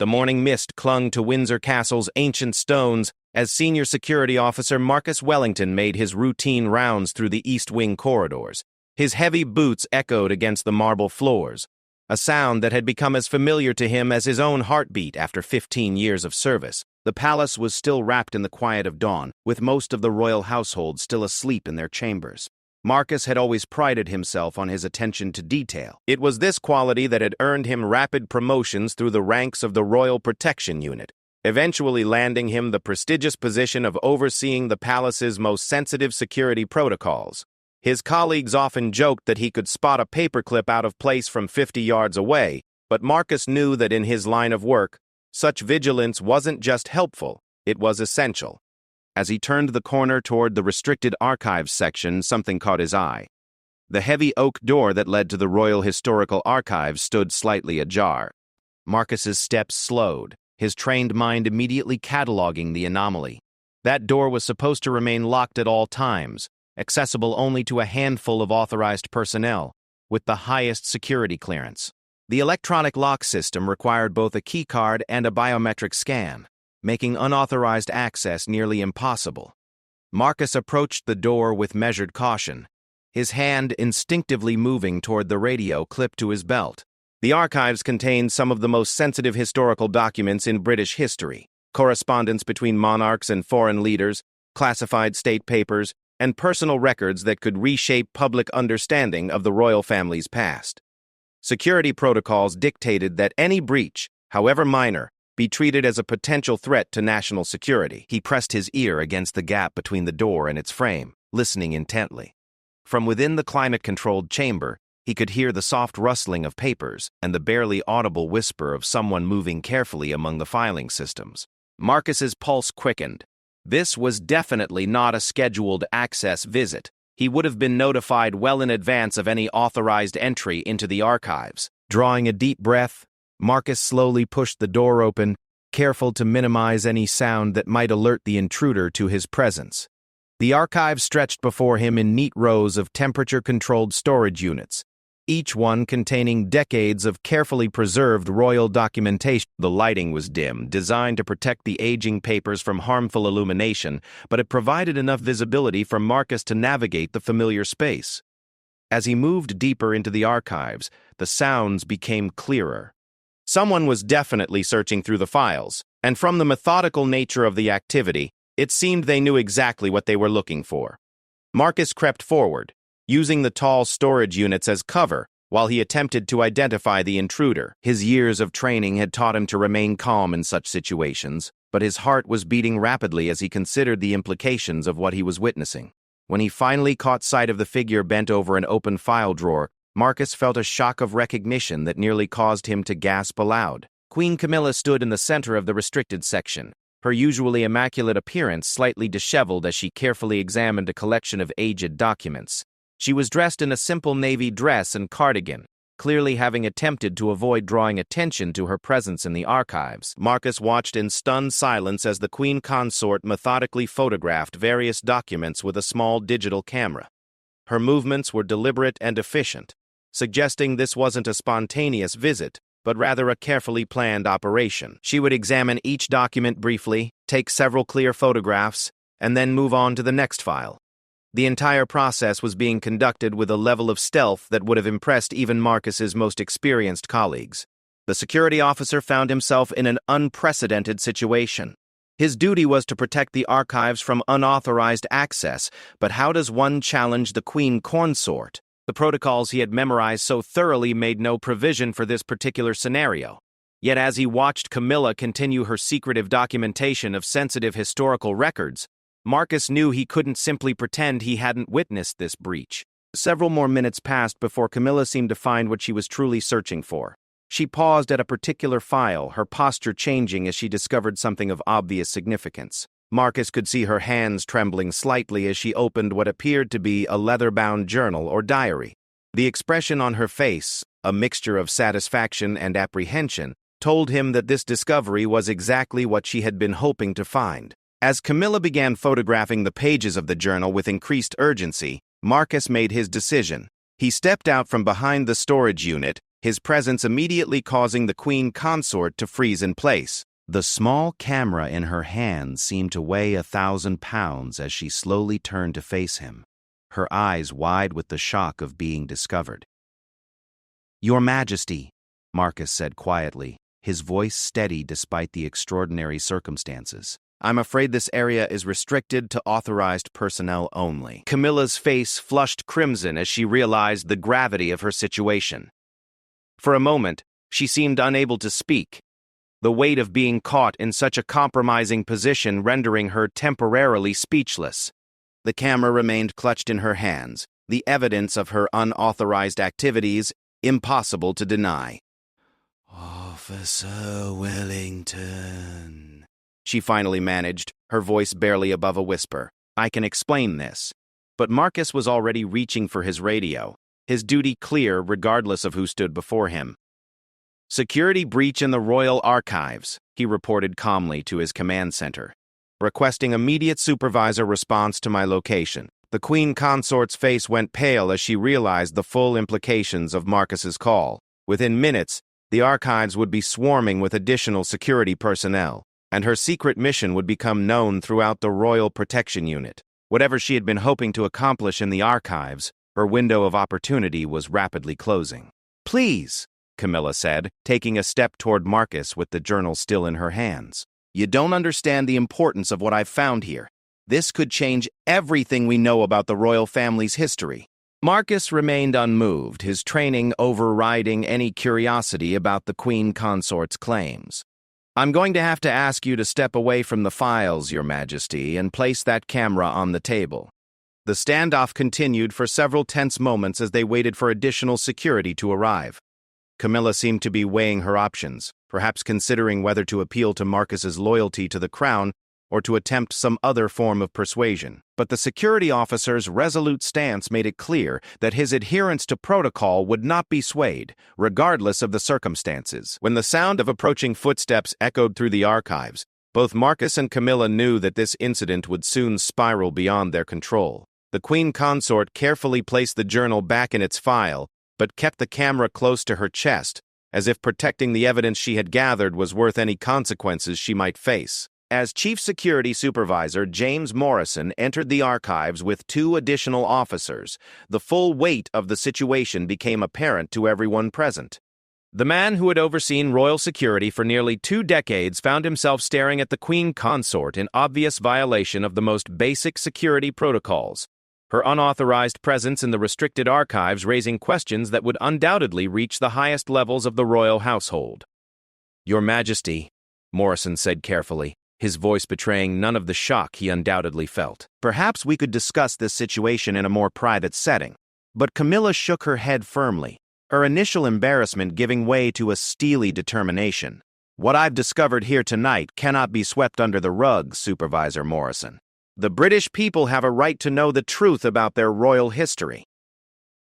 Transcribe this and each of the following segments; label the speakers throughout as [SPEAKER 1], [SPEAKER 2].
[SPEAKER 1] The morning mist clung to Windsor Castle's ancient stones as Senior Security Officer Marcus Wellington made his routine rounds through the East Wing corridors. His heavy boots echoed against the marble floors, a sound that had become as familiar to him as his own heartbeat after 15 years of service. The palace was still wrapped in the quiet of dawn, with most of the royal household still asleep in their chambers. Marcus had always prided himself on his attention to detail. It was this quality that had earned him rapid promotions through the ranks of the Royal Protection Unit, eventually landing him the prestigious position of overseeing the palace's most sensitive security protocols. His colleagues often joked that he could spot a paperclip out of place from 50 yards away, but Marcus knew that in his line of work, such vigilance wasn't just helpful, it was essential. As he turned the corner toward the restricted archives section, something caught his eye. The heavy oak door that led to the Royal Historical Archives stood slightly ajar. Marcus's steps slowed, his trained mind immediately cataloging the anomaly. That door was supposed to remain locked at all times, accessible only to a handful of authorized personnel, with the highest security clearance. The electronic lock system required both a keycard and a biometric scan, making unauthorized access nearly impossible. Marcus approached the door with measured caution, his hand instinctively moving toward the radio clipped to his belt. The archives contained some of the most sensitive historical documents in British history, correspondence between monarchs and foreign leaders, classified state papers, and personal records that could reshape public understanding of the royal family's past. Security protocols dictated that any breach, however minor, be treated as a potential threat to national security. He pressed his ear against the gap between the door and its frame, listening intently. From within the climate-controlled chamber, he could hear the soft rustling of papers and the barely audible whisper of someone moving carefully among the filing systems. Marcus's pulse quickened. This was definitely not a scheduled access visit. He would have been notified well in advance of any authorized entry into the archives. Drawing a deep breath, Marcus slowly pushed the door open, careful to minimize any sound that might alert the intruder to his presence. The archive stretched before him in neat rows of temperature-controlled storage units, each one containing decades of carefully preserved royal documentation. The lighting was dim, designed to protect the aging papers from harmful illumination, but it provided enough visibility for Marcus to navigate the familiar space. As he moved deeper into the archives, the sounds became clearer. Someone was definitely searching through the files, and from the methodical nature of the activity, it seemed they knew exactly what they were looking for. Marcus crept forward, using the tall storage units as cover while he attempted to identify the intruder. His years of training had taught him to remain calm in such situations, but his heart was beating rapidly as he considered the implications of what he was witnessing. When he finally caught sight of the figure bent over an open file drawer, Marcus felt a shock of recognition that nearly caused him to gasp aloud. Queen Camilla stood in the center of the restricted section, her usually immaculate appearance slightly disheveled as she carefully examined a collection of aged documents. She was dressed in a simple navy dress and cardigan, clearly having attempted to avoid drawing attention to her presence in the archives. Marcus watched in stunned silence as the queen consort methodically photographed various documents with a small digital camera. Her movements were deliberate and efficient, suggesting this wasn't a spontaneous visit, but rather a carefully planned operation. She would examine each document briefly, take several clear photographs, and then move on to the next file. The entire process was being conducted with a level of stealth that would have impressed even Marcus's most experienced colleagues. The security officer found himself in an unprecedented situation. His duty was to protect the archives from unauthorized access, but how does one challenge the queen consort? The protocols he had memorized so thoroughly made no provision for this particular scenario. Yet as he watched Camilla continue her secretive documentation of sensitive historical records, Marcus knew he couldn't simply pretend he hadn't witnessed this breach. Several more minutes passed before Camilla seemed to find what she was truly searching for. She paused at a particular file, her posture changing as she discovered something of obvious significance. Marcus could see her hands trembling slightly as she opened what appeared to be a leather-bound journal or diary. The expression on her face, a mixture of satisfaction and apprehension, told him that this discovery was exactly what she had been hoping to find. As Camilla began photographing the pages of the journal with increased urgency, Marcus made his decision. He stepped out from behind the storage unit, his presence immediately causing the queen consort to freeze in place. The small camera in her hand seemed to weigh 1,000 pounds as she slowly turned to face him, her eyes wide with the shock of being discovered. "Your Majesty," Marcus said quietly, his voice steady despite the extraordinary circumstances. "I'm afraid this area is restricted to authorized personnel only." Camilla's face flushed crimson as she realized the gravity of her situation. For a moment, she seemed unable to speak, the weight of being caught in such a compromising position rendering her temporarily speechless. The camera remained clutched in her hands, the evidence of her unauthorized activities impossible to deny. "Officer Wellington," she finally managed, her voice barely above a whisper. "I can explain this." But Marcus was already reaching for his radio, his duty clear regardless of who stood before him. "Security breach in the Royal Archives," he reported calmly to his command center, requesting immediate supervisor response to my location. The queen consort's face went pale as she realized the full implications of Marcus's call. Within minutes, the archives would be swarming with additional security personnel, and her secret mission would become known throughout the Royal Protection Unit. Whatever she had been hoping to accomplish in the archives, her window of opportunity was rapidly closing. "Please," Camilla said, taking a step toward Marcus with the journal still in her hands. "You don't understand the importance of what I've found here. This could change everything we know about the royal family's history." Marcus remained unmoved, his training overriding any curiosity about the queen consort's claims. "I'm going to have to ask you to step away from the files, Your Majesty, and place that camera on the table." The standoff continued for several tense moments as they waited for additional security to arrive. Camilla seemed to be weighing her options, perhaps considering whether to appeal to Marcus's loyalty to the crown or to attempt some other form of persuasion. But the security officer's resolute stance made it clear that his adherence to protocol would not be swayed, regardless of the circumstances. When the sound of approaching footsteps echoed through the archives, both Marcus and Camilla knew that this incident would soon spiral beyond their control. The queen consort carefully placed the journal back in its file, but kept the camera close to her chest, as if protecting the evidence she had gathered was worth any consequences she might face. As Chief Security Supervisor James Morrison entered the archives with 2 additional officers, the full weight of the situation became apparent to everyone present. The man who had overseen royal security for nearly 2 decades found himself staring at the queen consort in obvious violation of the most basic security protocols, her unauthorized presence in the restricted archives raising questions that would undoubtedly reach the highest levels of the royal household. "Your Majesty," Morrison said carefully, his voice betraying none of the shock he undoubtedly felt. "Perhaps we could discuss this situation in a more private setting." But Camilla shook her head firmly, her initial embarrassment giving way to a steely determination. "What I've discovered here tonight cannot be swept under the rug, Supervisor Morrison. The British people have a right to know the truth about their royal history."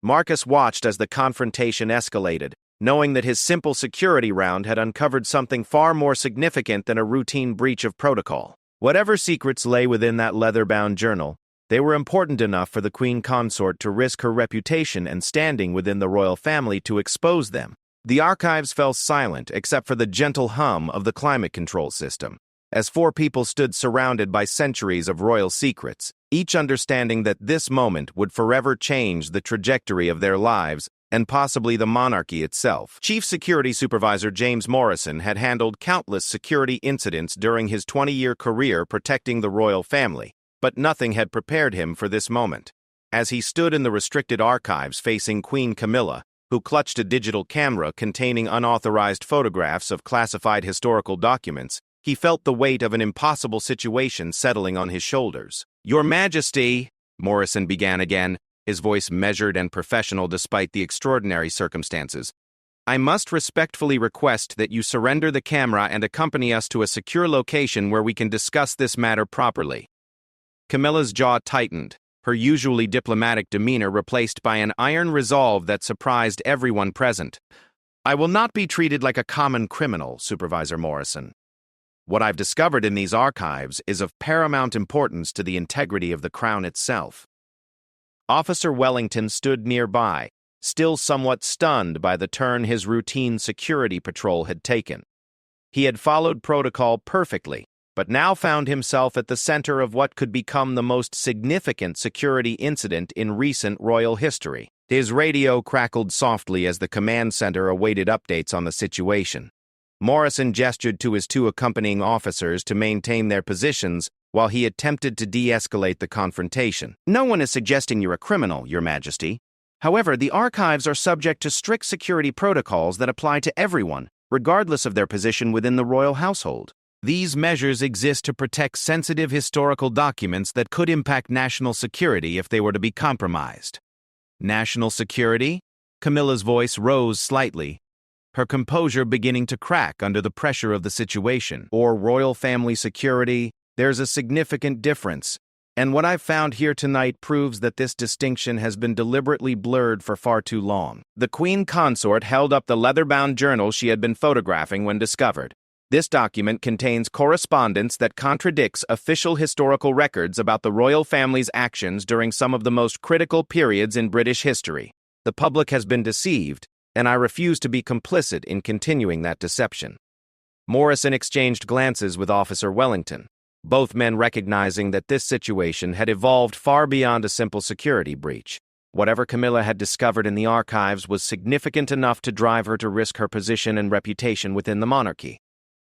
[SPEAKER 1] Marcus watched as the confrontation escalated, knowing that his simple security round had uncovered something far more significant than a routine breach of protocol. Whatever secrets lay within that leather-bound journal, they were important enough for the queen consort to risk her reputation and standing within the royal family to expose them. The archives fell silent except for the gentle hum of the climate control system, as 4 people stood surrounded by centuries of royal secrets, each understanding that this moment would forever change the trajectory of their lives and possibly the monarchy itself. Chief Security Supervisor James Morrison had handled countless security incidents during his 20-year career protecting the royal family, but nothing had prepared him for this moment. As he stood in the restricted archives facing Queen Camilla, who clutched a digital camera containing unauthorized photographs of classified historical documents, he felt the weight of an impossible situation settling on his shoulders. "Your Majesty," Morrison began again, his voice measured and professional despite the extraordinary circumstances, "I must respectfully request that you surrender the camera and accompany us to a secure location where we can discuss this matter properly." Camilla's jaw tightened, her usually diplomatic demeanor replaced by an iron resolve that surprised everyone present. "I will not be treated like a common criminal, Supervisor Morrison. What I've discovered in these archives is of paramount importance to the integrity of the crown itself." Officer Wellington stood nearby, still somewhat stunned by the turn his routine security patrol had taken. He had followed protocol perfectly, but now found himself at the center of what could become the most significant security incident in recent royal history. His radio crackled softly as the command center awaited updates on the situation. Morrison gestured to his two accompanying officers to maintain their positions while he attempted to de-escalate the confrontation. "No one is suggesting you're a criminal, Your Majesty. However, the archives are subject to strict security protocols that apply to everyone, regardless of their position within the royal household. These measures exist to protect sensitive historical documents that could impact national security if they were to be compromised." National security? Camilla's voice rose slightly, her composure beginning to crack under the pressure of the situation. Or royal family security? There's a significant difference, and what I've found here tonight proves that this distinction has been deliberately blurred for far too long. The Queen Consort held up the leather-bound journal she had been photographing when discovered. This document contains correspondence that contradicts official historical records about the royal family's actions during some of the most critical periods in British history. The public has been deceived, and I refuse to be complicit in continuing that deception. Morrison exchanged glances with Officer Wellington, both men recognizing that this situation had evolved far beyond a simple security breach. Whatever Camilla had discovered in the archives was significant enough to drive her to risk her position and reputation within the monarchy.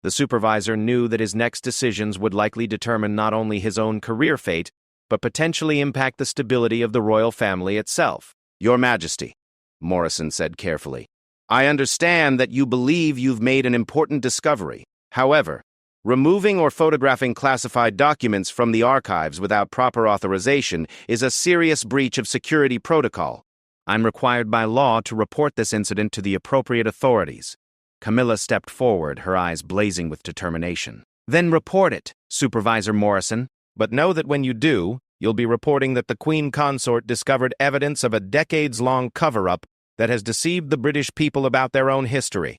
[SPEAKER 1] The supervisor knew that his next decisions would likely determine not only his own career fate, but potentially impact the stability of the royal family itself. "Your Majesty," Morrison said carefully, "I understand that you believe you've made an important discovery. However, removing or photographing classified documents from the archives without proper authorization is a serious breach of security protocol. I'm required by law to report this incident to the appropriate authorities." Camilla stepped forward, her eyes blazing with determination. "Then report it, Supervisor Morrison. But know that when you do, you'll be reporting that the Queen Consort discovered evidence of a decades-long cover-up that has deceived the British people about their own history.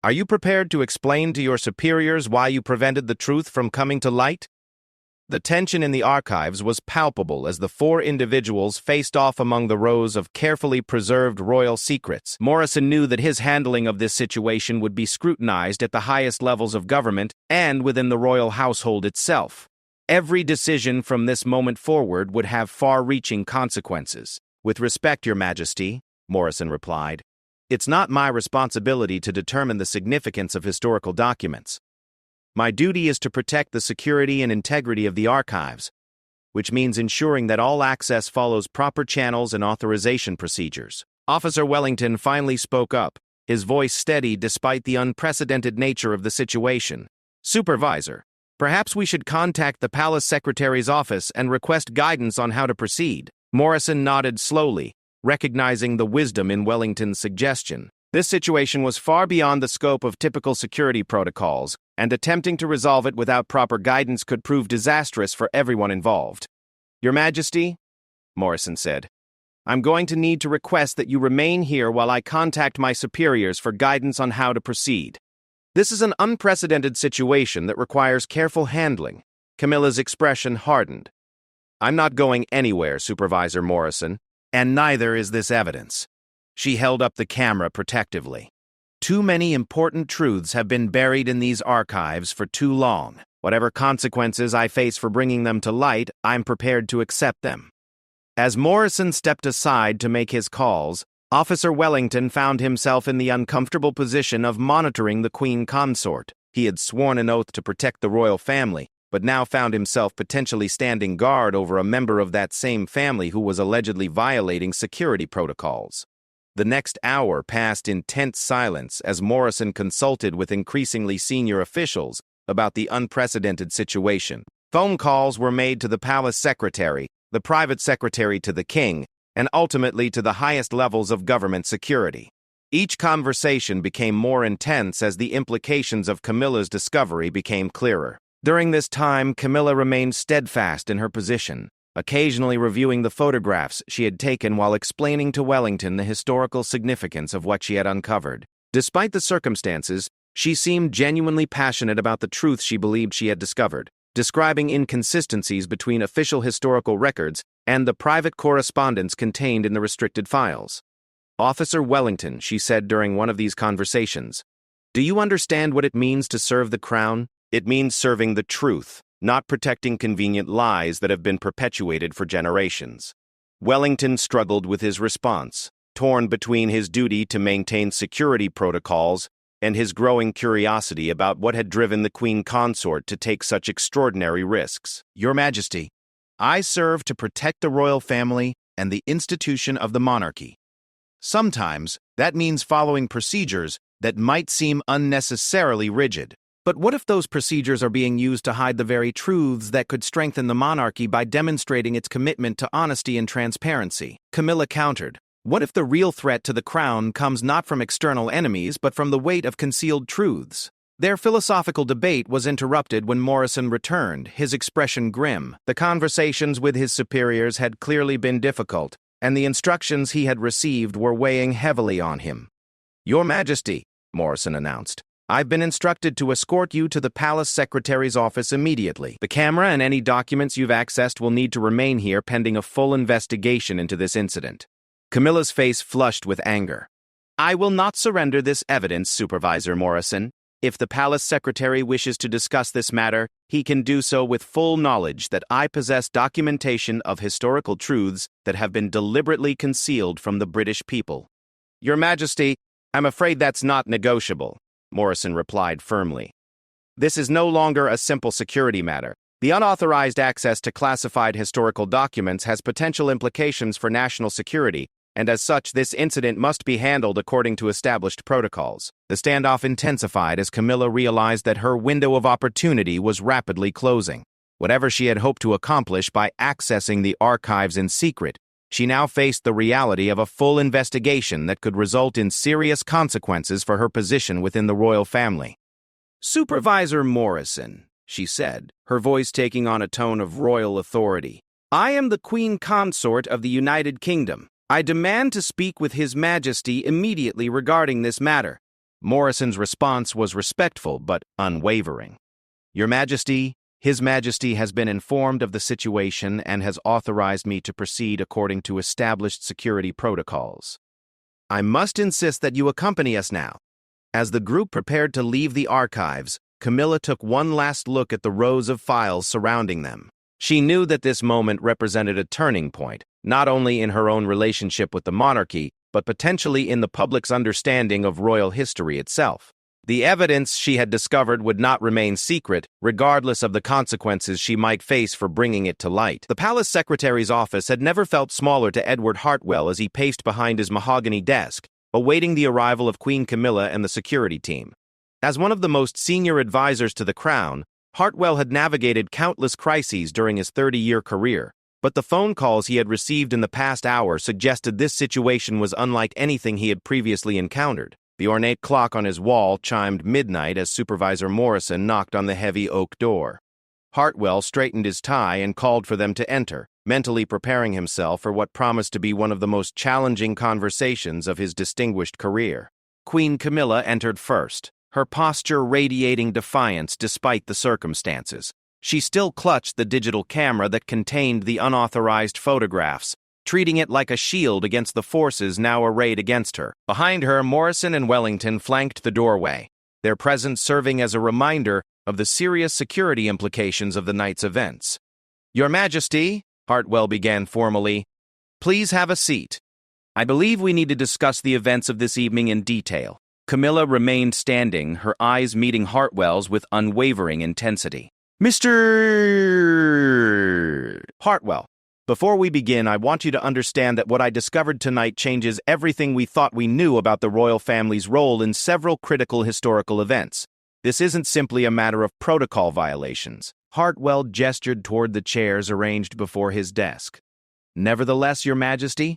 [SPEAKER 1] Are you prepared to explain to your superiors why you prevented the truth from coming to light?" The tension in the archives was palpable as the four individuals faced off among the rows of carefully preserved royal secrets. Morrison knew that his handling of this situation would be scrutinized at the highest levels of government and within the royal household itself. Every decision from this moment forward would have far-reaching consequences. "With respect, Your Majesty," Morrison replied, "it's not my responsibility to determine the significance of historical documents. My duty is to protect the security and integrity of the archives, which means ensuring that all access follows proper channels and authorization procedures." Officer Wellington finally spoke up, his voice steady despite the unprecedented nature of the situation. "Supervisor, perhaps we should contact the Palace Secretary's office and request guidance on how to proceed." Morrison nodded slowly, recognizing the wisdom in Wellington's suggestion. This situation was far beyond the scope of typical security protocols, and attempting to resolve it without proper guidance could prove disastrous for everyone involved. "Your Majesty," Morrison said, "I'm going to need to request that you remain here while I contact my superiors for guidance on how to proceed. This is an unprecedented situation that requires careful handling." Camilla's expression hardened. "I'm not going anywhere, Supervisor Morrison, and neither is this evidence." She held up the camera protectively. "Too many important truths have been buried in these archives for too long. Whatever consequences I face for bringing them to light, I'm prepared to accept them." As Morrison stepped aside to make his calls, Officer Wellington found himself in the uncomfortable position of monitoring the Queen Consort. He had sworn an oath to protect the royal family, but now found himself potentially standing guard over a member of that same family who was allegedly violating security protocols. The next hour passed in tense silence as Morrison consulted with increasingly senior officials about the unprecedented situation. Phone calls were made to the palace secretary, the private secretary to the king, and ultimately to the highest levels of government security. Each conversation became more intense as the implications of Camilla's discovery became clearer. During this time, Camilla remained steadfast in her position, occasionally reviewing the photographs she had taken while explaining to Wellington the historical significance of what she had uncovered. Despite the circumstances, she seemed genuinely passionate about the truth she believed she had discovered, describing inconsistencies between official historical records and the private correspondence contained in the restricted files. "Officer Wellington," she said during one of these conversations, "do you understand what it means to serve the crown? It means serving the truth, not protecting convenient lies that have been perpetuated for generations." Wellington struggled with his response, torn between his duty to maintain security protocols and his growing curiosity about what had driven the Queen Consort to take such extraordinary risks.
[SPEAKER 2] "Your Majesty, I serve to protect the royal family and the institution of the monarchy. Sometimes that means following procedures that might seem unnecessarily rigid. But what if those procedures are being used to hide the very truths that could strengthen the monarchy by demonstrating its commitment to honesty and transparency?" Camilla countered. "What if the real threat to the crown comes not from external enemies but from the weight of concealed truths?" Their philosophical debate was interrupted when Morrison returned, his expression grim. The conversations with his superiors had clearly been difficult, and the instructions he had received were weighing heavily on him. "Your Majesty," Morrison announced, "I've been instructed to escort you to the Palace Secretary's office immediately. The camera and any documents you've accessed will need to remain here pending a full investigation into this incident." Camilla's face flushed with anger. "I will not surrender this evidence, Supervisor Morrison. If the Palace Secretary wishes to discuss this matter, he can do so with full knowledge that I possess documentation of historical truths that have been deliberately concealed from the British people." "Your Majesty, I'm afraid that's not negotiable," Morrison replied firmly. "This is no longer a simple security matter. The unauthorized access to classified historical documents has potential implications for national security, and as such, this incident must be handled according to established protocols." The standoff intensified as Camilla realized that her window of opportunity was rapidly closing. Whatever she had hoped to accomplish by accessing the archives in secret, she now faced the reality of a full investigation that could result in serious consequences for her position within the royal family. "Supervisor Morrison," she said, her voice taking on a tone of royal authority, "I am the Queen Consort of the United Kingdom. I demand to speak with His Majesty immediately regarding this matter." Morrison's response was respectful but unwavering. "Your Majesty, His Majesty has been informed of the situation and has authorized me to proceed according to established security protocols. I must insist that you accompany us now." As the group prepared to leave the archives, Camilla took one last look at the rows of files surrounding them. She knew that this moment represented a turning point, not only in her own relationship with the monarchy, but potentially in the public's understanding of royal history itself. The evidence she had discovered would not remain secret, regardless of the consequences she might face for bringing it to light. The palace secretary's office had never felt smaller to Edward Hartwell as he paced behind his mahogany desk, awaiting the arrival of Queen Camilla and the security team. As one of the most senior advisors to the crown, Hartwell had navigated countless crises during his 30-year career, but the phone calls he had received in the past hour suggested this situation was unlike anything he had previously encountered. The ornate clock on his wall chimed midnight as Supervisor Morrison knocked on the heavy oak door. Hartwell straightened his tie and called for them to enter, mentally preparing himself for what promised to be one of the most challenging conversations of his distinguished career. Queen Camilla entered first, her posture radiating defiance despite the circumstances. She still clutched the digital camera that contained the unauthorized photographs, treating it like a shield against the forces now arrayed against her. Behind her, Morrison and Wellington flanked the doorway, their presence serving as a reminder of the serious security implications of the night's events. "Your Majesty," Hartwell began formally, "please have a seat. I believe we need to discuss the events of this evening in detail." Camilla remained standing, her eyes meeting Hartwell's with unwavering intensity. "Mr. Hartwell, before we begin, I want you to understand that what I discovered tonight changes everything we thought we knew about the royal family's role in several critical historical events. This isn't simply a matter of protocol violations." Hartwell gestured toward the chairs arranged before his desk. "Nevertheless, Your Majesty,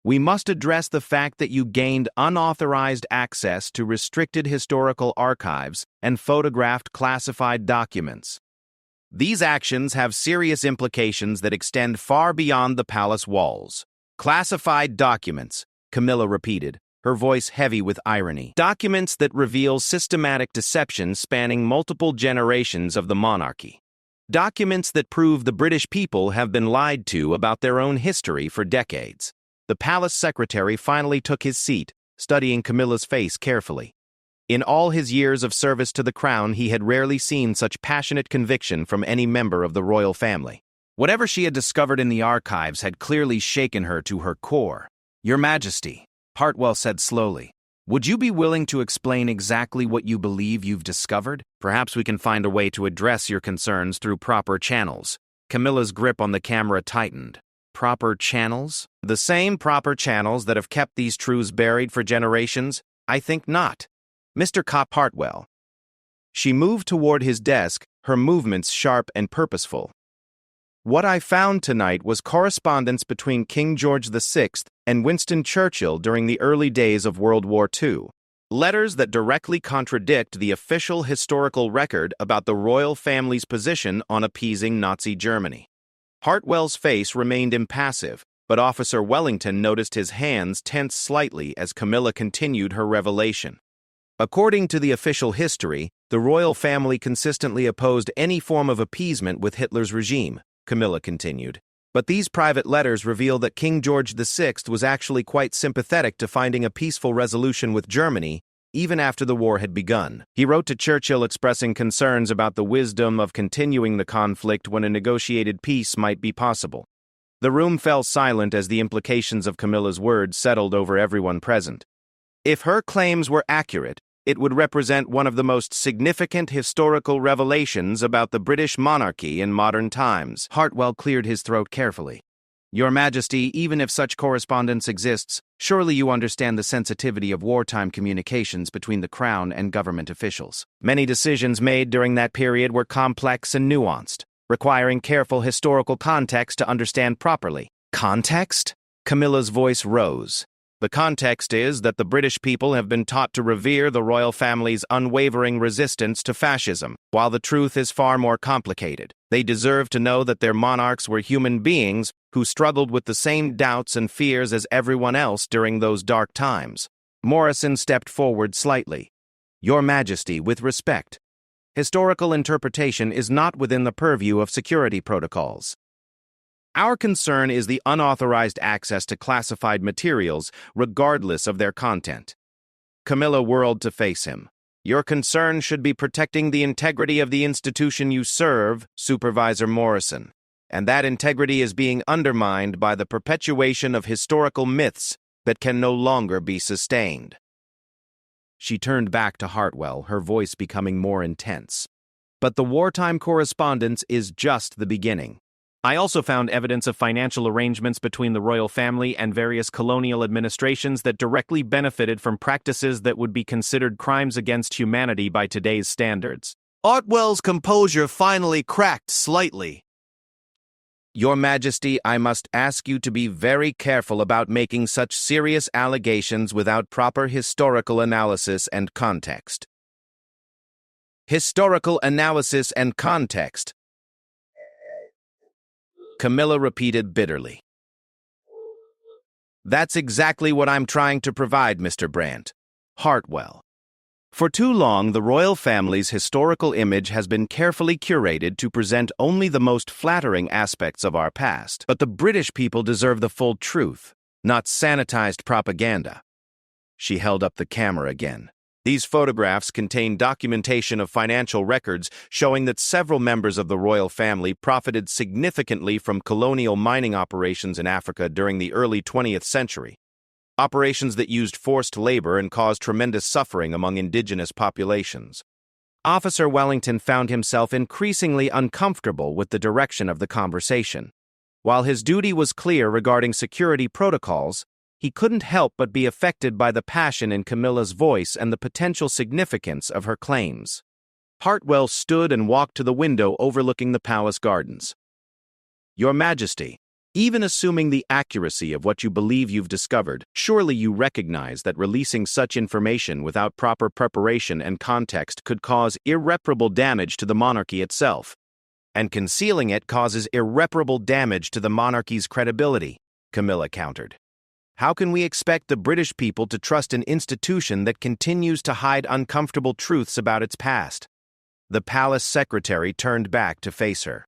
[SPEAKER 2] we must address the fact that you gained unauthorized access to restricted historical archives and photographed classified documents. These actions have serious implications that extend far beyond the palace walls." "Classified documents," Camilla repeated, her voice heavy with irony. "Documents that reveal systematic deception spanning multiple generations of the monarchy. Documents that prove the British people have been lied to about their own history for decades." The palace secretary finally took his seat, studying Camilla's face carefully. In all his years of service to the crown, he had rarely seen such passionate conviction from any member of the royal family. Whatever she had discovered in the archives had clearly shaken her to her core. "Your Majesty," Hartwell said slowly, "would you be willing to explain exactly what you believe you've discovered? Perhaps we can find a way to address your concerns through proper channels." Camilla's grip on the camera tightened. Proper channels? The same proper channels that have kept these truths buried for generations? I think not. Mr. Cop Hartwell. She moved toward his desk, her movements sharp and purposeful. "What I found tonight was correspondence between King George VI and Winston Churchill during the early days of World War II. Letters that directly contradict the official historical record about the royal family's position on appeasing Nazi Germany." Hartwell's face remained impassive, but Officer Wellington noticed his hands tense slightly as Camilla continued her revelation. According to the official history, the royal family consistently opposed any form of appeasement with Hitler's regime, Camilla continued. But these private letters reveal that King George VI was actually quite sympathetic to finding a peaceful resolution with Germany, even after the war had begun. He wrote to Churchill expressing concerns about the wisdom of continuing the conflict when a negotiated peace might be possible. The room fell silent as the implications of Camilla's words settled over everyone present. If her claims were accurate, it would represent one of the most significant historical revelations about the British monarchy in modern times. Hartwell cleared his throat carefully. "Your Majesty, even if such correspondence exists, surely you understand the sensitivity of wartime communications between the Crown and government officials. Many decisions made during that period were complex and nuanced, requiring careful historical context to understand properly." "Context?" Camilla's voice rose. "The context is that the British people have been taught to revere the royal family's unwavering resistance to fascism, while the truth is far more complicated. They deserve to know that their monarchs were human beings who struggled with the same doubts and fears as everyone else during those dark times." Morrison stepped forward slightly. "Your Majesty, with respect, historical interpretation is not within the purview of security protocols. Our concern is the unauthorized access to classified materials, regardless of their content." Camilla whirled to face him. "Your concern should be protecting the integrity of the institution you serve, Supervisor Morrison, and that integrity is being undermined by the perpetuation of historical myths that can no longer be sustained." She turned back to Hartwell, her voice becoming more intense. "But the wartime correspondence is just the beginning. I also found evidence of financial arrangements between the royal family and various colonial administrations that directly benefited from practices that would be considered crimes against humanity by today's standards." Hartwell's composure finally cracked slightly. "Your Majesty, I must ask you to be very careful about making such serious allegations without proper historical analysis and context." "Historical analysis and context," Camilla repeated bitterly. "That's exactly what I'm trying to provide, Mr. Brandt." Hartwell. "For too long, the royal family's historical image has been carefully curated to present only the most flattering aspects of our past. But the British people deserve the full truth, not sanitized propaganda." She held up the camera again. These photographs contain documentation of financial records showing that several members of the royal family profited significantly from colonial mining operations in Africa during the early 20th century. Operations that used forced labor and caused tremendous suffering among indigenous populations. Officer Wellington found himself increasingly uncomfortable with the direction of the conversation. While his duty was clear regarding security protocols, he couldn't help but be affected by the passion in Camilla's voice and the potential significance of her claims. Hartwell stood and walked to the window overlooking the palace gardens. "Your Majesty, even assuming the accuracy of what you believe you've discovered, surely you recognize that releasing such information without proper preparation and context could cause irreparable damage to the monarchy itself. And concealing it causes irreparable damage to the monarchy's credibility," Camilla countered. "How can we expect the British people to trust an institution that continues to hide uncomfortable truths about its past?" The palace secretary turned back to face her.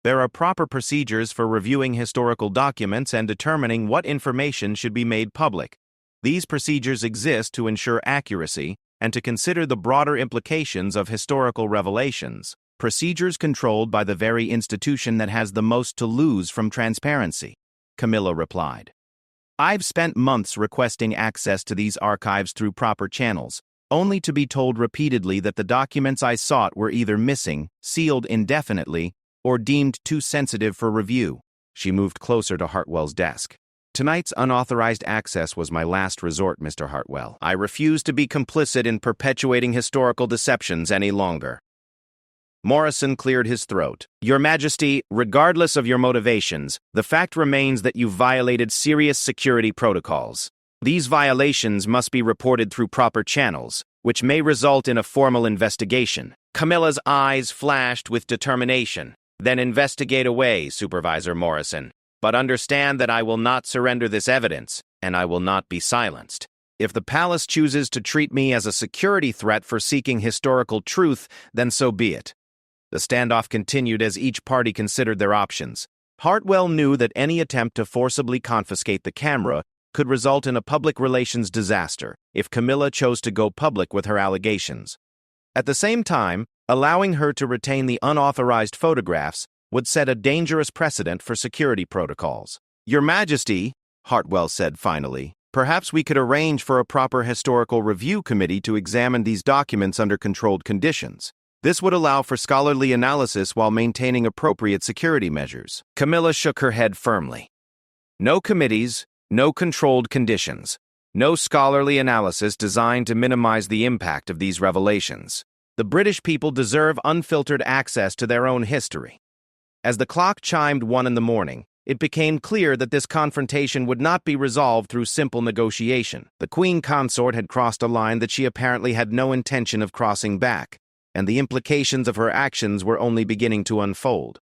[SPEAKER 1] There are proper procedures for reviewing historical documents and determining what information should be made public. These procedures exist to ensure accuracy and to consider the broader implications of historical revelations. Procedures controlled by the very institution that has the most to lose from transparency, Camilla replied. I've spent months requesting access to these archives through proper channels, only to be told repeatedly that the documents I sought were either missing, sealed indefinitely, or deemed too sensitive for review. She moved closer to Hartwell's desk. Tonight's unauthorized access was my last resort, Mr. Hartwell. I refuse to be complicit in perpetuating historical deceptions any longer. Morrison cleared his throat. Your Majesty, regardless of your motivations, the fact remains that you violated serious security protocols. These violations must be reported through proper channels, which may result in a formal investigation. Camilla's eyes flashed with determination. Then investigate away, Supervisor Morrison. But understand that I will not surrender this evidence, and I will not be silenced. If the palace chooses to treat me as a security threat for seeking historical truth, then so be it. The standoff continued as each party considered their options. Hartwell knew that any attempt to forcibly confiscate the camera could result in a public relations disaster if Camilla chose to go public with her allegations. At the same time, allowing her to retain the unauthorized photographs would set a dangerous precedent for security protocols. Your Majesty, Hartwell said finally, perhaps we could arrange for a proper historical review committee to examine these documents under controlled conditions. This would allow for scholarly analysis while maintaining appropriate security measures. Camilla shook her head firmly. No committees, no controlled conditions, no scholarly analysis designed to minimize the impact of these revelations. The British people deserve unfiltered access to their own history. As the clock chimed 1 in the morning, it became clear that this confrontation would not be resolved through simple negotiation. The Queen Consort had crossed a line that she apparently had no intention of crossing back, and the implications of her actions were only beginning to unfold.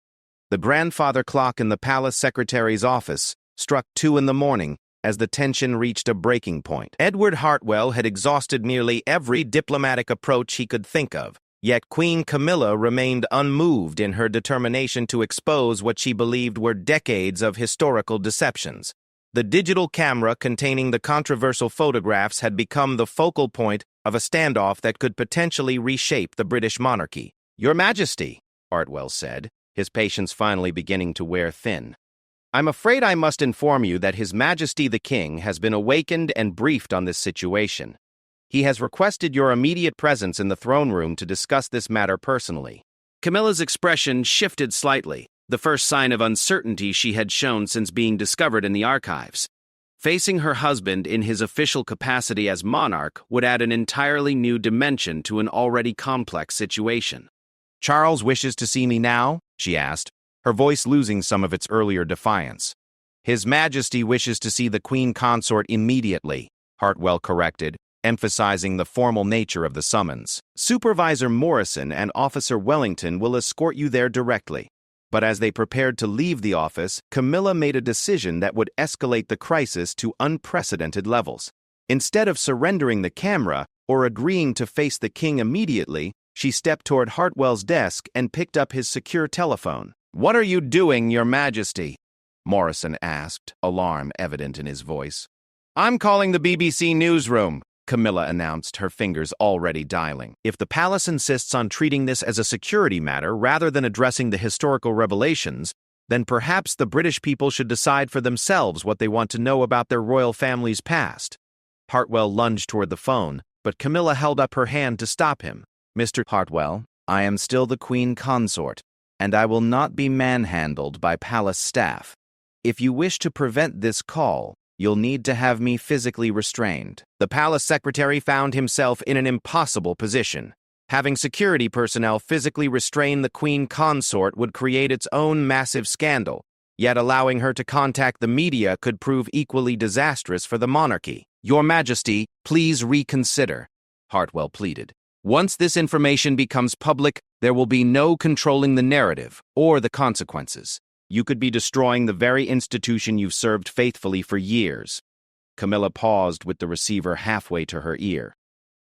[SPEAKER 1] The grandfather clock in the palace secretary's office struck 2 in the morning as the tension reached a breaking point. Edward Hartwell had exhausted nearly every diplomatic approach he could think of, yet Queen Camilla remained unmoved in her determination to expose what she believed were decades of historical deceptions. The digital camera containing the controversial photographs had become the focal point of a standoff that could potentially reshape the British monarchy. Your Majesty, Hartwell said, his patience finally beginning to wear thin. I'm afraid I must inform you that His Majesty the King has been awakened and briefed on this situation. He has requested your immediate presence in the throne room to discuss this matter personally. Camilla's expression shifted slightly, the first sign of uncertainty she had shown since being discovered in the archives. Facing her husband in his official capacity as monarch would add an entirely new dimension to an already complex situation. Charles wishes to see me now? She asked, her voice losing some of its earlier defiance. His Majesty wishes to see the Queen Consort immediately, Hartwell corrected, emphasizing the formal nature of the summons. Supervisor Morrison and Officer Wellington will escort you there directly. But as they prepared to leave the office, Camilla made a decision that would escalate the crisis to unprecedented levels. Instead of surrendering the camera or agreeing to face the king immediately, she stepped toward Hartwell's desk and picked up his secure telephone. What are you doing, Your Majesty? Morrison asked, alarm evident in his voice. I'm calling the BBC newsroom, Camilla announced, her fingers already dialing. If the palace insists on treating this as a security matter rather than addressing the historical revelations, then perhaps the British people should decide for themselves what they want to know about their royal family's past. Hartwell lunged toward the phone, but Camilla held up her hand to stop him. Mr. Hartwell, I am still the Queen Consort, and I will not be manhandled by palace staff. If you wish to prevent this call, you'll need to have me physically restrained. The palace secretary found himself in an impossible position. Having security personnel physically restrain the Queen Consort would create its own massive scandal, yet allowing her to contact the media could prove equally disastrous for the monarchy. Your Majesty, please reconsider, Hartwell pleaded. Once this information becomes public, there will be no controlling the narrative or the consequences. You could be destroying the very institution you've served faithfully for years. Camilla paused with the receiver halfway to her ear.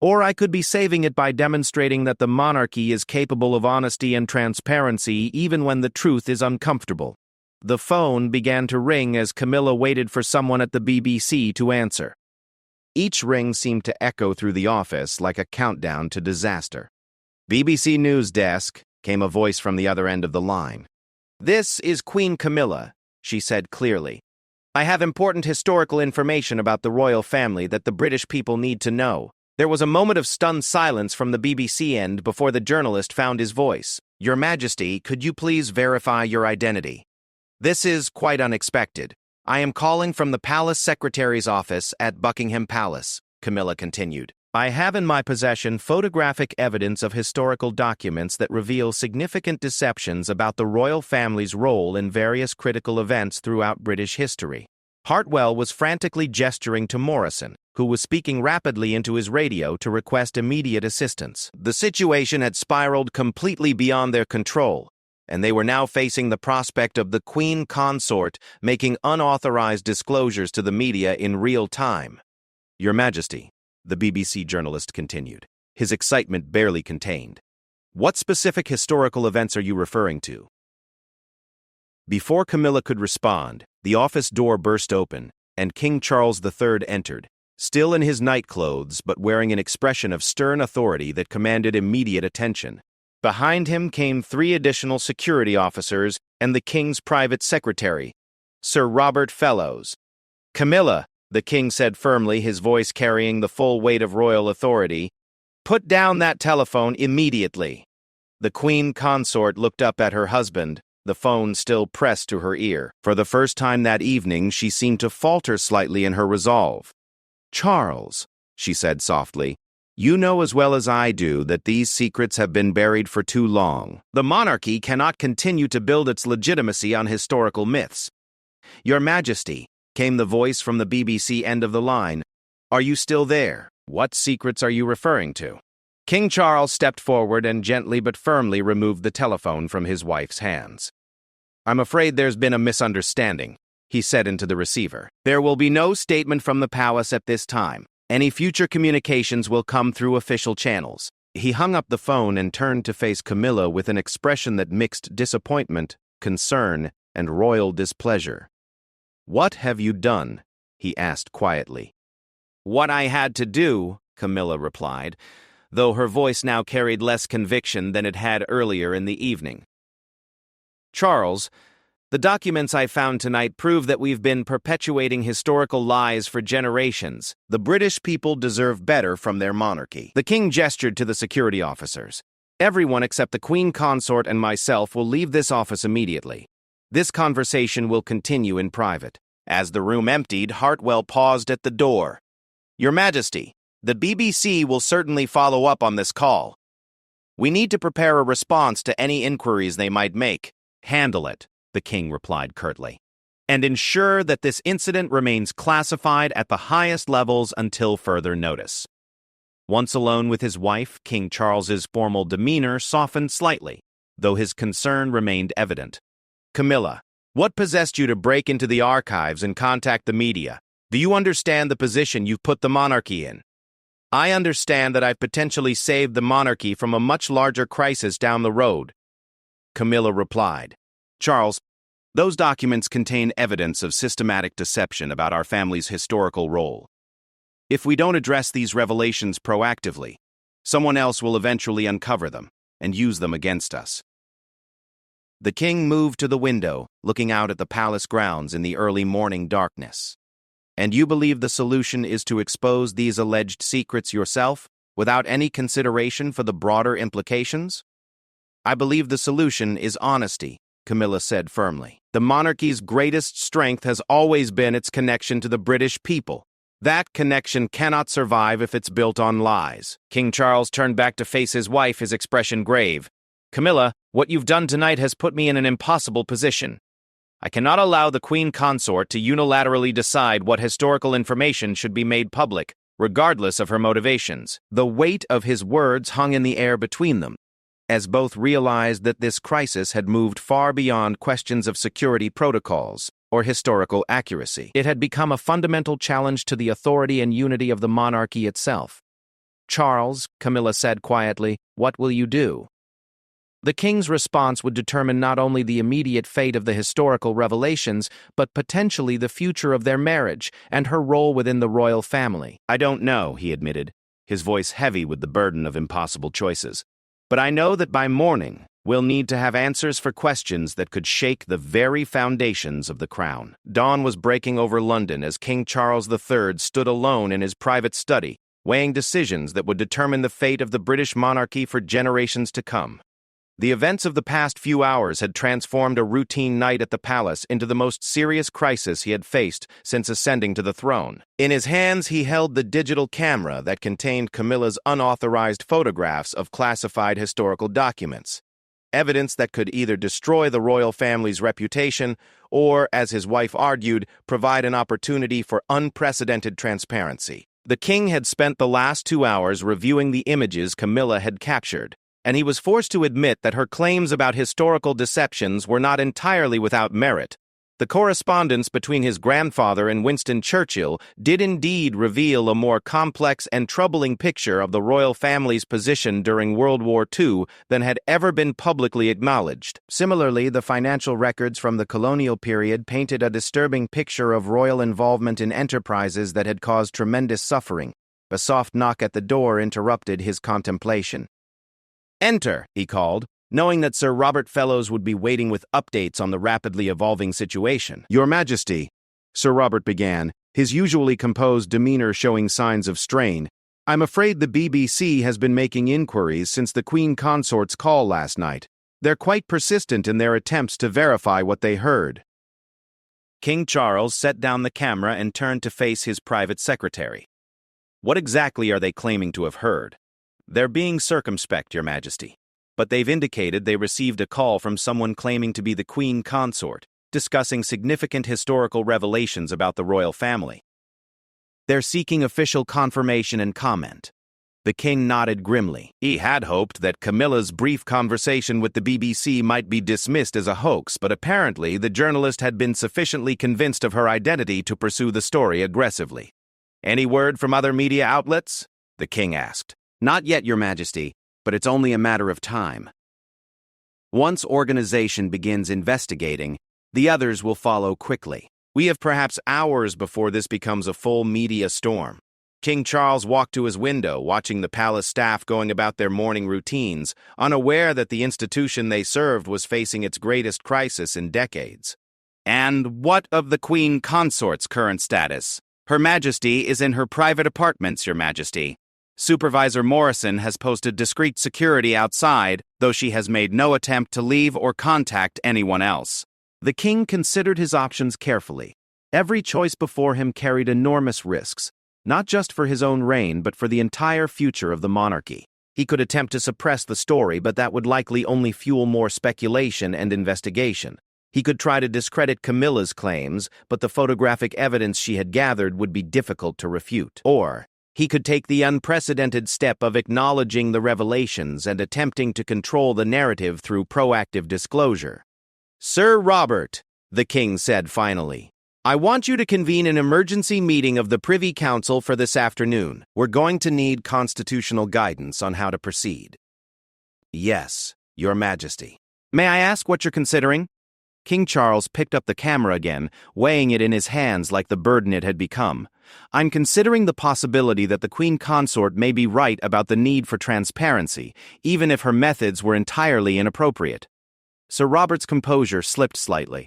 [SPEAKER 1] Or I could be saving it by demonstrating that the monarchy is capable of honesty and transparency even when the truth is uncomfortable. The phone began to ring as Camilla waited for someone at the BBC to answer. Each ring seemed to echo through the office like a countdown to disaster. BBC News Desk, came a voice from the other end of the line. This is Queen Camilla, she said clearly. I have important historical information about the royal family that the British people need to know. There was a moment of stunned silence from the BBC end before the journalist found his voice. Your Majesty, could you please verify your identity? This is quite unexpected. I am calling from the Palace Secretary's office at Buckingham Palace, Camilla continued. I have in my possession photographic evidence of historical documents that reveal significant deceptions about the royal family's role in various critical events throughout British history. Hartwell was frantically gesturing to Morrison, who was speaking rapidly into his radio to request immediate assistance. The situation had spiraled completely beyond their control, and they were now facing the prospect of the Queen Consort making unauthorized disclosures to the media in real time. Your Majesty, the BBC journalist continued, his excitement barely contained. What specific historical events are you referring to? Before Camilla could respond, the office door burst open, and King Charles III entered, still in his nightclothes but wearing an expression of stern authority that commanded immediate attention. Behind him came 3 additional security officers and the King's private secretary, Sir Robert Fellows. Camilla, the King said firmly, his voice carrying the full weight of royal authority, put down that telephone immediately. The Queen Consort looked up at her husband, the phone still pressed to her ear. For the first time that evening, she seemed to falter slightly in her resolve. Charles, she said softly, you know as well as I do that these secrets have been buried for too long. The monarchy cannot continue to build its legitimacy on historical myths. Your Majesty, came the voice from the BBC end of the line. Are you still there? What secrets are you referring to? King Charles stepped forward and gently but firmly removed the telephone from his wife's hands. I'm afraid there's been a misunderstanding, he said into the receiver. There will be no statement from the palace at this time. Any future communications will come through official channels. He hung up the phone and turned to face Camilla with an expression that mixed disappointment, concern, and royal displeasure. What have you done? He asked quietly. What I had to do, Camilla replied, though her voice now carried less conviction than it had earlier in the evening. Charles, the documents I found tonight prove that we've been perpetuating historical lies for generations. The British people deserve better from their monarchy. The King gestured to the security officers. Everyone except the Queen Consort and myself will leave this office immediately. This conversation will continue in private. As the room emptied, Hartwell paused at the door. Your Majesty, the BBC will certainly follow up on this call. We need to prepare a response to any inquiries they might make. Handle it, the King replied curtly, and ensure that this incident remains classified at the highest levels until further notice. Once alone with his wife, King Charles's formal demeanor softened slightly, though his concern remained evident. Camilla, what possessed you to break into the archives and contact the media? Do you understand the position you've put the monarchy in? I understand that I've potentially saved the monarchy from a much larger crisis down the road, Camilla replied. Charles, those documents contain evidence of systematic deception about our family's historical role. If we don't address these revelations proactively, someone else will eventually uncover them and use them against us. The King moved to the window, looking out at the palace grounds in the early morning darkness. And you believe the solution is to expose these alleged secrets yourself, without any consideration for the broader implications? I believe the solution is honesty, Camilla said firmly. The monarchy's greatest strength has always been its connection to the British people. That connection cannot survive if it's built on lies. King Charles turned back to face his wife, his expression grave. Camilla, what you've done tonight has put me in an impossible position. I cannot allow the Queen Consort to unilaterally decide what historical information should be made public, regardless of her motivations. The weight of his words hung in the air between them, as both realized that this crisis had moved far beyond questions of security protocols or historical accuracy. It had become a fundamental challenge to the authority and unity of the monarchy itself. Charles, Camilla said quietly, what will you do? The king's response would determine not only the immediate fate of the historical revelations, but potentially the future of their marriage and her role within the royal family.
[SPEAKER 2] I don't know, he admitted, his voice heavy with the burden of impossible choices. But I know that by morning, we'll need to have answers for questions that could shake the very foundations of the crown. Dawn was breaking over London as King Charles III stood alone in his private study, weighing decisions that would determine the fate of the British monarchy for generations to come. The events of the past few hours had transformed a routine night at the palace into the most serious crisis he had faced since ascending to the throne. In his hands, he held the digital camera that contained Camilla's unauthorized photographs of classified historical documents, evidence that could either destroy the royal family's reputation or, as his wife argued, provide an opportunity for unprecedented transparency. The king had spent the last 2 hours reviewing the images Camilla had captured, and he was forced to admit that her claims about historical deceptions were not entirely without merit. The correspondence between his grandfather and Winston Churchill did indeed reveal a more complex and troubling picture of the royal family's position during World War II than had ever been publicly acknowledged. Similarly, the financial records from the colonial period painted a disturbing picture of royal involvement in enterprises that had caused tremendous suffering. A soft knock at the door interrupted his contemplation. "Enter," he called, knowing that Sir Robert Fellows would be waiting with updates on the rapidly evolving situation. Your Majesty, Sir Robert began, his usually composed demeanor showing signs of strain. I'm afraid the BBC has been making inquiries since the Queen Consort's call last night. They're quite persistent in their attempts to verify what they heard. King Charles set down the camera and turned to face his private secretary. What exactly are they claiming to have heard? They're being circumspect, Your Majesty. But they've indicated they received a call from someone claiming to be the Queen Consort, discussing significant historical revelations about the royal family. They're seeking official confirmation and comment. The king nodded grimly. He had hoped that Camilla's brief conversation with the BBC might be dismissed as a hoax, but apparently the journalist had been sufficiently convinced of her identity to pursue the story aggressively. Any word from other media outlets? The king asked. Not yet, Your Majesty, but it's only a matter of time. Once organization begins investigating, the others will follow quickly. We have perhaps hours before this becomes a full media storm. King Charles walked to his window, watching the palace staff going about their morning routines, unaware that the institution they served was facing its greatest crisis in decades. And what of the Queen Consort's current status? Her Majesty is in her private apartments, Your Majesty. Supervisor Morrison has posted discreet security outside, though she has made no attempt to leave or contact anyone else. The king considered his options carefully. Every choice before him carried enormous risks, not just for his own reign, but for the entire future of the monarchy. He could attempt to suppress the story, but that would likely only fuel more speculation and investigation. He could try to discredit Camilla's claims, but the photographic evidence she had gathered would be difficult to refute. Or he could take the unprecedented step of acknowledging the revelations and attempting to control the narrative through proactive disclosure. Sir Robert, the king said finally, I want you to convene an emergency meeting of the Privy Council for this afternoon. We're going to need constitutional guidance on how to proceed. Yes, Your Majesty. May I ask what you're considering? King Charles picked up the camera again, weighing it in his hands like the burden it had become. I'm considering the possibility that the Queen Consort may be right about the need for transparency, even if her methods were entirely inappropriate. Sir Robert's composure slipped slightly.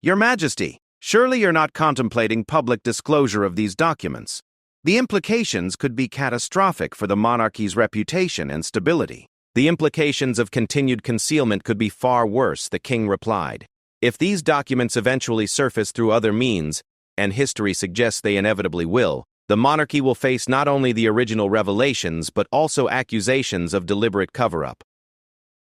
[SPEAKER 2] Your Majesty, surely you're not contemplating public disclosure of these documents. The implications could be catastrophic for the monarchy's reputation and stability. The implications of continued concealment could be far worse, the king replied. If these documents eventually surface through other means, and history suggests they inevitably will, the monarchy will face not only the original revelations but also accusations of deliberate cover-up.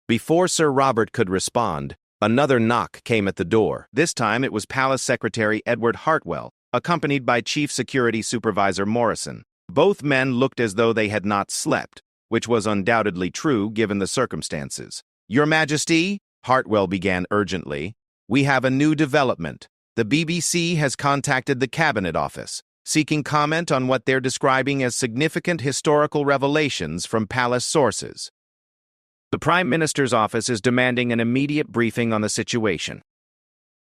[SPEAKER 2] Before Sir Robert could respond, another knock came at the door. This time it was Palace Secretary Edward Hartwell, accompanied by Chief Security Supervisor Morrison. Both men looked as though they had not slept, which was undoubtedly true given the circumstances. Your Majesty, Hartwell began urgently, we have a new development. The BBC has contacted the Cabinet Office. seeking comment on what they're describing as significant historical revelations from palace sources.
[SPEAKER 1] The Prime Minister's office is demanding an immediate briefing on the situation.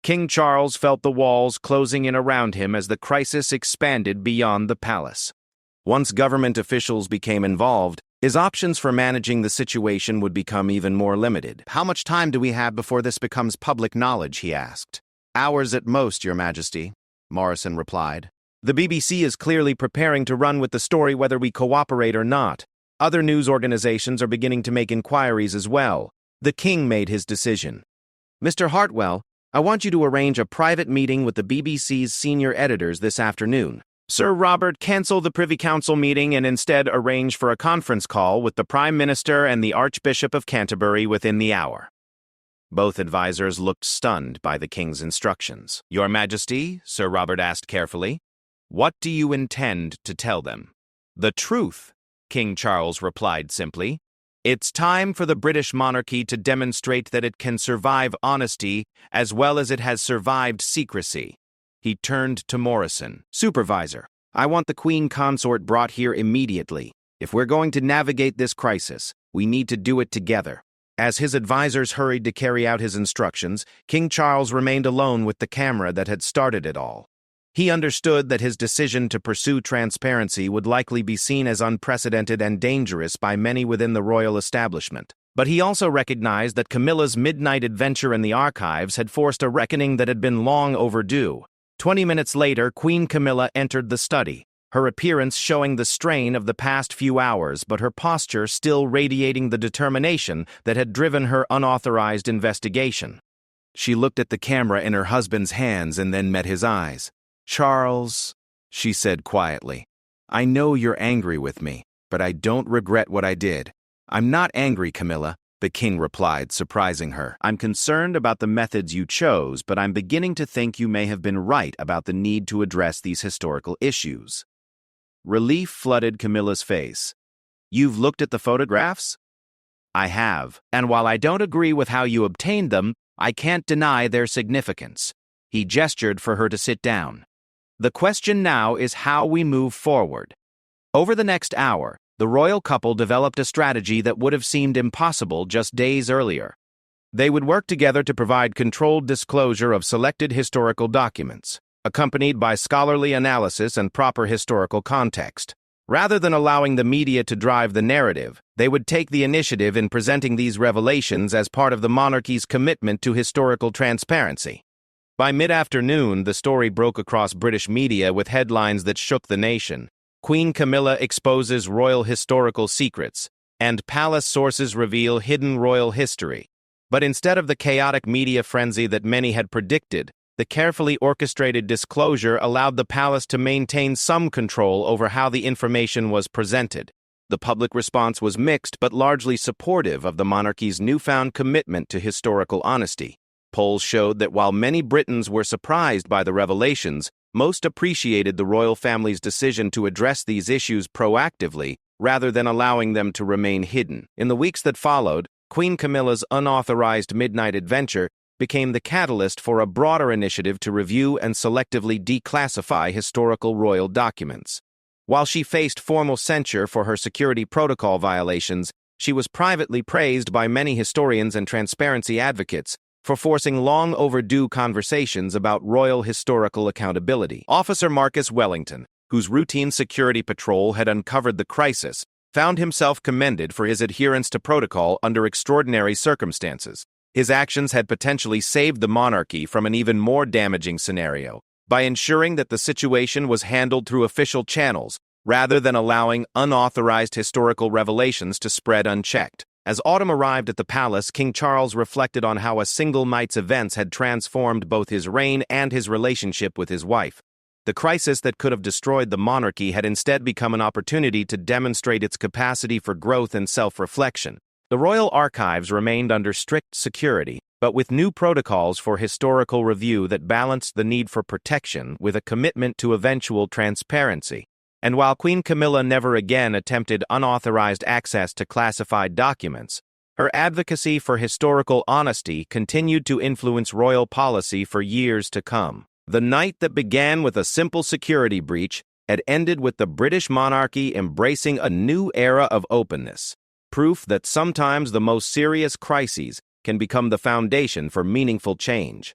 [SPEAKER 1] King Charles felt the walls closing in around him as the crisis expanded beyond the palace. Once government officials became involved, his options for managing the situation would become even more limited.
[SPEAKER 2] "How much time do we have before this becomes public knowledge?" he asked. "Hours at most, Your Majesty," Morrison replied.
[SPEAKER 1] The BBC is clearly preparing to run with the story whether we cooperate or not. Other news organizations are beginning to make inquiries as well. The king made his decision. "Mr. Hartwell, I want you to arrange a private meeting with the BBC's senior editors this afternoon." Sir Robert, cancel the Privy Council meeting and instead arrange for a conference call with the Prime Minister and the Archbishop of Canterbury within the hour. Both advisors looked stunned by the king's instructions. "Your Majesty," Sir Robert asked carefully, "what do you intend to tell them?" "The truth," King Charles replied simply. "It's time for the British monarchy to demonstrate that it can survive honesty as well as it has survived secrecy." He turned to Morrison. "Supervisor, I want the Queen Consort brought here immediately. If we're going to navigate this crisis, we need to do it together." As his advisors hurried to carry out his instructions, King Charles remained alone with the camera that had started it all. He understood that his decision to pursue transparency would likely be seen as unprecedented and dangerous by many within the royal establishment. But he also recognized that Camilla's midnight adventure in the archives had forced a reckoning that had been long overdue. 20 minutes later, Queen Camilla entered the study, her appearance showing the strain of the past few hours, but her posture still radiating the determination that had driven her unauthorized investigation. She looked at the camera in her husband's hands and then met his eyes. "Charles," she said quietly, "I know you're angry with me, but I don't regret what I did." "I'm not angry, Camilla," the king replied, surprising her. "I'm concerned about the methods you chose, but I'm beginning to think you may have been right about the need to address these historical issues." Relief flooded Camilla's face. "You've looked at the photographs?" "I have, and while I don't agree with how you obtained them, I can't deny their significance." He gestured for her to sit down. "The question now is how we move forward." Over the next hour, the royal couple developed a strategy that would have seemed impossible just days earlier. They would work together to provide controlled disclosure of selected historical documents, accompanied by scholarly analysis and proper historical context. Rather than allowing the media to drive the narrative, they would take the initiative in presenting these revelations as part of the monarchy's commitment to historical transparency. By mid-afternoon, the story broke across British media with headlines that shook the nation. "Queen Camilla exposes royal historical secrets," and "Palace sources reveal hidden royal history." But instead of the chaotic media frenzy that many had predicted, the carefully orchestrated disclosure allowed the palace to maintain some control over how the information was presented. The public response was mixed but largely supportive of the monarchy's newfound commitment to historical honesty. Polls showed that while many Britons were surprised by the revelations, most appreciated the royal family's decision to address these issues proactively rather than allowing them to remain hidden. In the weeks that followed, Queen Camilla's unauthorized midnight adventure became the catalyst for a broader initiative to review and selectively declassify historical royal documents. While she faced formal censure for her security protocol violations, she was privately praised by many historians and transparency advocates for forcing long-overdue conversations about royal historical accountability. Officer Marcus Wellington, whose routine security patrol had uncovered the crisis, found himself commended for his adherence to protocol under extraordinary circumstances. His actions had potentially saved the monarchy from an even more damaging scenario by ensuring that the situation was handled through official channels rather than allowing unauthorized historical revelations to spread unchecked. As autumn arrived at the palace, King Charles reflected on how a single night's events had transformed both his reign and his relationship with his wife. The crisis that could have destroyed the monarchy had instead become an opportunity to demonstrate its capacity for growth and self-reflection. The royal archives remained under strict security, but with new protocols for historical review that balanced the need for protection with a commitment to eventual transparency. And while Queen Camilla never again attempted unauthorized access to classified documents, her advocacy for historical honesty continued to influence royal policy for years to come. The night that began with a simple security breach had ended with the British monarchy embracing a new era of openness, proof that sometimes the most serious crises can become the foundation for meaningful change.